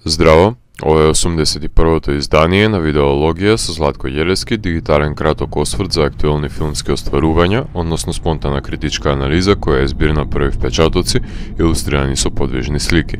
Здраво, ова е 81-то издание на Видеологија со Златко Јелески, дигитален краток осврт за актуелни филмски остварувања, односно спонтана критичка анализа која е збир на први впечатоци, илустрирани со подвижни слики.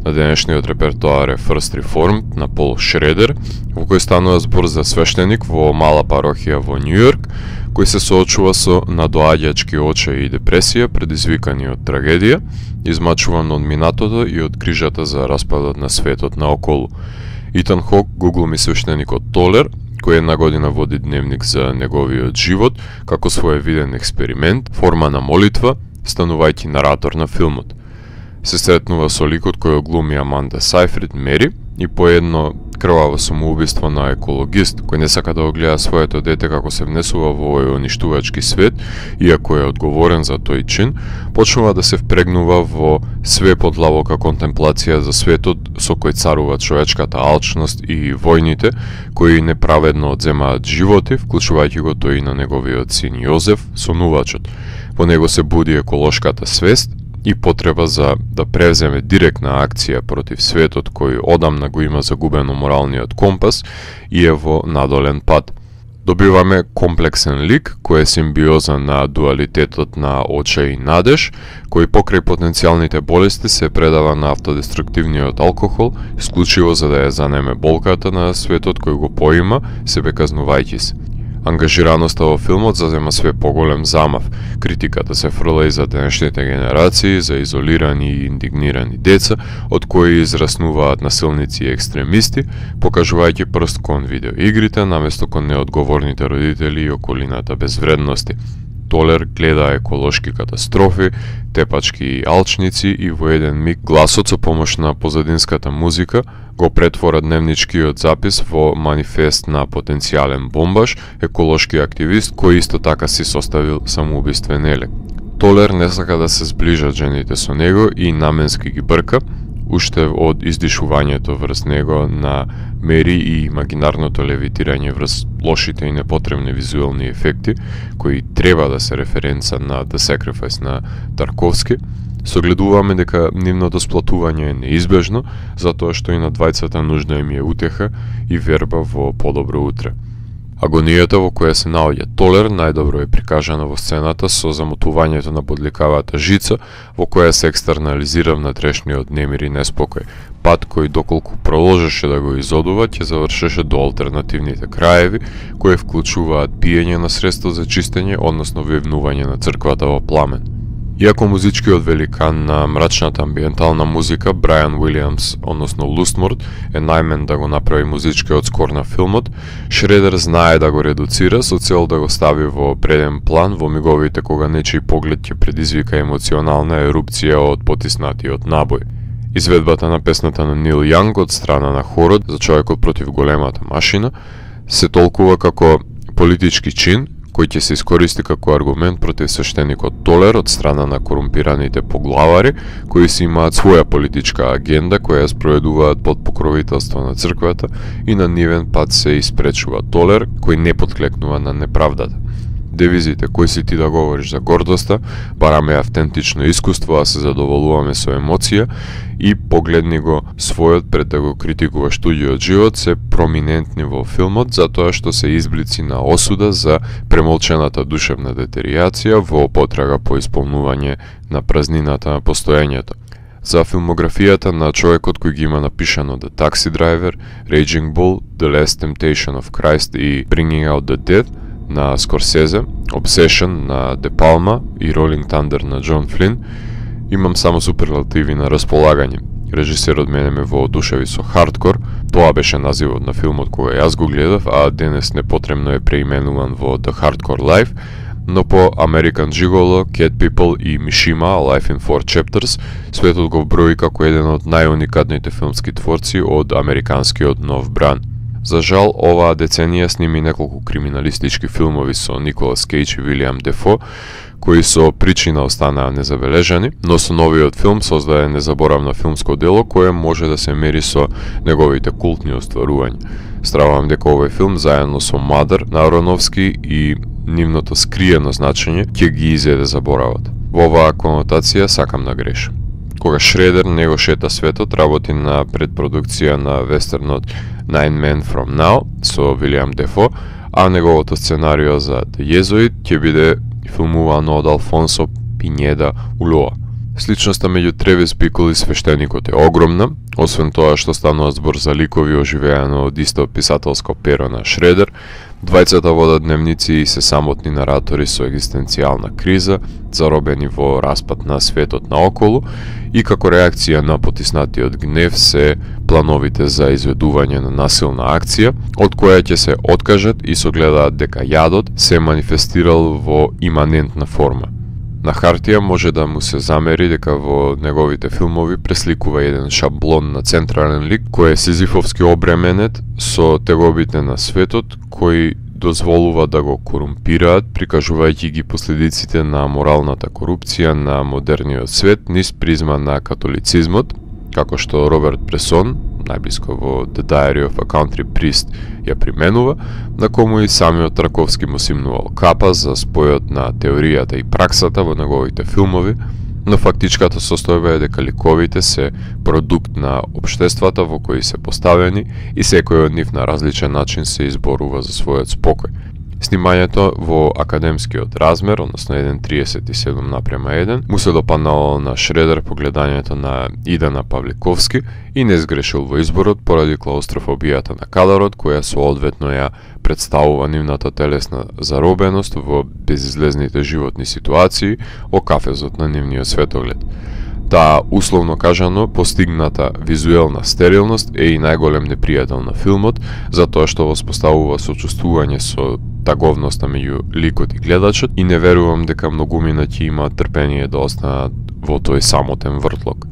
На денешниот репертоар е First Reformed на Пол Шредер, во кој станува збор за свештеник во мала парохија во Њујорк, кој се соочува со надоаѓачки очаи и депресија предизвикани од трагедија, измачуван од минатото и од грижата за распадот на светот наоколу. Итан Хок го глуми свештеникот Толер, кој една година води дневник за неговиот живот, како своевиден експеримент, форма на молитва, станувајќи наратор на филмот. Се сретнува со ликот кој глуми Аманда Сайфрид, Мери, и по едно крваво самоубиство на екологист, кој не сака да го гледа своето дете како се внесува во овој уништувачки свет, иако е одговорен за тој чин, почнува да се впрегнува во све подлабока контемплација за светот со кој царува човечката алчност и војните, кои неправедно одземаат животи, вклучувајќи го тој и на неговиот син Јозеф, сонувачот. Во него се буди еколошката свест и потреба за да превземе директна акција против светот кој одамна го има загубено моралниот компас и е во надолен пат. Добиваме комплексен лик кој е симбиоза на дуалитетот на очај и надеж, кој покрај потенцијалните болести се предава на автодеструктивниот алкохол, исклучиво за да ја занеме болката на светот кој го поима, себе казнувајќи се. Ангажираноста во филмот зазема све поголем замав. Критиката се фрла и за денешните генерации, за изолирани и индигнирани деца, од кои израснуваат насилници и екстремисти, покажувајќи прст кон видеоигрите, наместо кон неодговорните родители и околината без вредности. Толер гледа еколошки катастрофи, тепачки и алчници и во еден миг гласот со помош на позадинската музика го претвора дневничкиот запис во манифест на потенцијален бомбаш, еколошки активист кој исто така си составил самоубиствен елек. Толер не сака да се зближат жените со него и наменски ги брка, уште од издишувањето врз него на Мери и имагинарното левитирање врз лошите и непотребни визуелни ефекти, кои треба да се референца на The Sacrifice на Тарковски, согледуваме дека нивното сплатување е неизбежно, затоа што и на двајцата нужда им е утеха и верба во подобро утре. Агонијата во која се наоѓа Толер најдобро е прикажана во сцената со замотувањето на бодликавата жица во која се екстернализира внатрешниот немир и неспокој, пат кој доколку проложеше да го изодува, ќе завршеше до алтернативните краеви, кои вклучуваат пиење на средство за чистење, односно вивнување на црквата во пламен. Иако музичкиот великан на мрачната амбиентална музика Брайан Уилијамс, односно Лустморт, е најмен да го направи музичкиот скор на филмот, Шредер знае да го редуцира со цел да го стави во преден план во миговите кога нечиј поглед ќе предизвика емоционална ерупција од потиснатиот набој. Изведбата на песната на Нил Јанг од страна на хорот за човекот против големата машина се толкува како политички чин, кој ќе се искористи како аргумент против свештеникот Толер од страна на корумпираните поглавари, кои си имаат своја политичка агенда која ја спроведуваат под покровителство на црквата и на нивен пат се испречува Толер, кој не подклекнува на неправдата. Девизите кои си ти да говориш за гордоста, бараме автентично искуство, а се задоволуваме со емоција и погледни го својот пред да го критикуваш туѓиот живот се проминентни во филмот затоа што се изблици на осуда за премолчената душевна детеријација во потрага по исполнување на празнината на постоењето. За филмографијата на човекот кој ги има напишано The Taxi Driver, Raging Bull, The Last Temptation of Christ и Bringing Out the Dead на Скорсезе, Obsession на Де Палма и Rolling Thunder на Џон Флин, имам само суперлативи на располагање. Режисерот мене ме воодушеви со Хардкор, тоа беше називот на филмот кога јас го гледав, а денес непотребно е преименуван во The Hardcore Life, но по American Gigolo, Cat People и Mishima, Life in 4 Chapters, светот го брои како еден од најуникатните филмски творци од американскиот нов бран. За жал, оваа деценија сними неколку криминалистички филмови со Николас Кейдж и Вилијам Дефо, кои со причина останаа незабележани, но со новиот филм создаде незаборавно филмско дело кое може да се мери со неговите култни остварувања. Стравам дека овој филм заедно со Мадър на Аронофски и нивното скриено значење ќе ги изеде заборавот. Во оваа конотација сакам да грешам. Кога Шредер не го шета светот, работи на предпродукција на вестернот Nine Men From Now со Вилијам Дефо, а неговото сценарио за The Jesuit ќе биде филмувано од Алфонсо Пинеда Улоа. Сличноста меѓу Тревис Бикол и свештеникот е огромна, освен тоа што станува збор за ликови оживеано од исто писателско перо на Шредер. Двајцата водат дневници и се самотни наратори со екзистенцијална криза, заробени во распад на светот наоколу, и како реакција на потиснатиот гнев се плановите за изведување на насилна акција, од која ќе се откажат и согледаат дека јадот се манифестирал во иманентна форма. На хартија може да му се замери дека во неговите филмови пресликува еден шаблон на централен лик кој е сизифовски обременет со тегобите на светот, кој дозволува да го корумпираат, прикажувајќи ги последиците на моралната корупција на модерниот свет низ призма на католицизмот, како што Роберт Бресон, најблиско во The Diary of a Country Priest, ја применува, на кому и самиот Раковски му симнувал капа за спојот на теоријата и праксата во неговите филмови, но фактичката состојба е дека ликовите се продукт на општествата во кои се поставени и секој од нив на различен начин се изборува за својот спокој. Снимањето во академскиот размер, односно 1:37:1, му се допаднало на Шредер по гледањето на Идана Павликовски и не сгрешил во изборот поради клаустрофобијата на кадарот, која соодветно ја представува нивната телесна заробеност во безизлезните животни ситуации о кафезот на нивниот светоглед. Таа, условно кажано, постигната визуелна стерилност е и најголем непријател на филмот, затоа што воспоставува сочувствување со таговноста меѓу ликот и гледачот и не верувам дека многумина ќе имаат трпение да останат во тој самотен вртлок.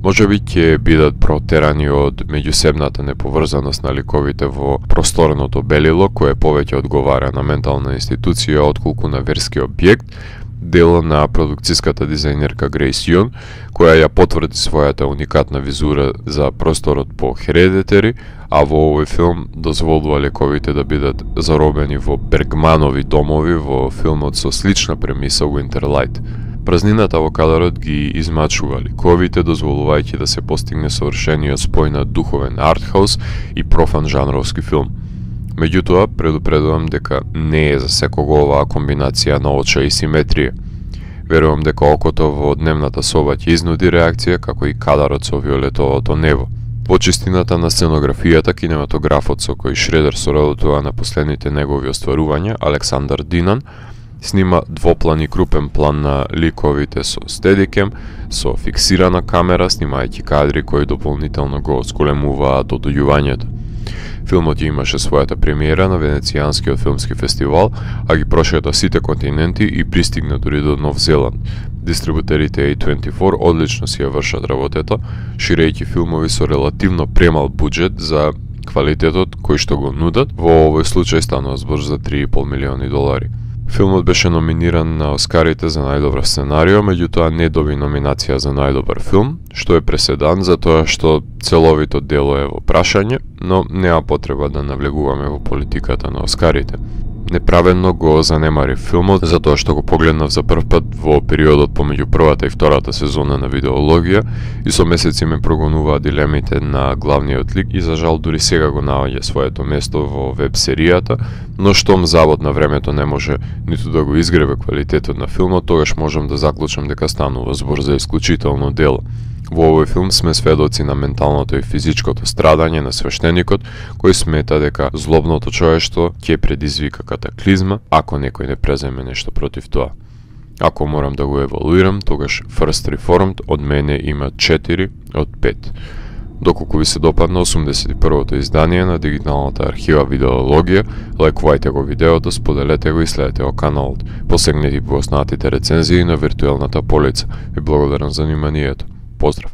Можеби ќе бидат протерани од меѓусебната неповрзаност на ликовите во просторното белило, кое повеќе одговара на ментална институција отколку на верски објект, дел на продукцијската дизајнерка Грейс Јон, која ја потврди својата уникатна визура за просторот по Hereditary, а во овој филм дозволува лековите да бидат заробени во Бергманови домови во филмот со слична премиса Winterlight. Празнината во кадарот ги измачува ликовите, дозволувајќи да се постигне совршениот спој на духовен артхаус и профан жанровски филм. Меѓутоа, предупредувам дека не е за секого оваа комбинација на оча и симетрија. Верувам дека окото во дневната соба ќе изнуди реакција како и кадарот со виолетовото небо. Во чистината на сценографијата, кинематографот со кој Шредер соработува на последните негови остварувања, Александар Динан, снима двоплан и крупен план на ликовите со стедикем, со фиксирана камера, снимајќи кадри кои дополнително го сколемуваат одојувањето. Филмот имаше својата премиера на Венецијанскиот филмски фестивал, а ги прошета сите континенти и пристигна дури до Нов Зеланд. Дистрибутерите A24 одлично си ја вршат работета, ширејќи филмови со релативно премал буџет за квалитетот кој што го нудат. Во овој случај станува збор за $3,5 милиони. Филмот беше номиниран на Оскарите за најдобро сценарио, меѓутоа не доби номинација за најдобар филм, што е преседан затоа што целовито дело е во прашање, но нема потреба да навлегуваме во политиката на Оскарите. Неправедно го занемари филмот затоа што го погледнав за прв пат во периодот помеѓу првата и втората сезона на видеологија и со месеци ме прогонуваа дилемите на главниот лик и за жал дури сега го наоѓа своето место во веб серијата, но штом завод на времето не може ниту да го изгребе квалитетот на филмот, тогаш можам да заклучам дека станува збор за исклучително дело. Во овој филм сме сведоци на менталното и физичкото страдање на свештеникот, кој смета дека злобното човештво ќе предизвика катаклизма ако некој не преземе нешто против тоа. Ако морам да го евалуирам, тогаш First Reformed од мене има 4 од 5. Доколку ви се допадна 81-то издание на дигиталната архива Видеологија, лајкувајте го видеото, споделете го и следете го каналот. Посегнете по оснатите рецензии на виртуелната полица. Ви благодарам за вниманието. Поздрав!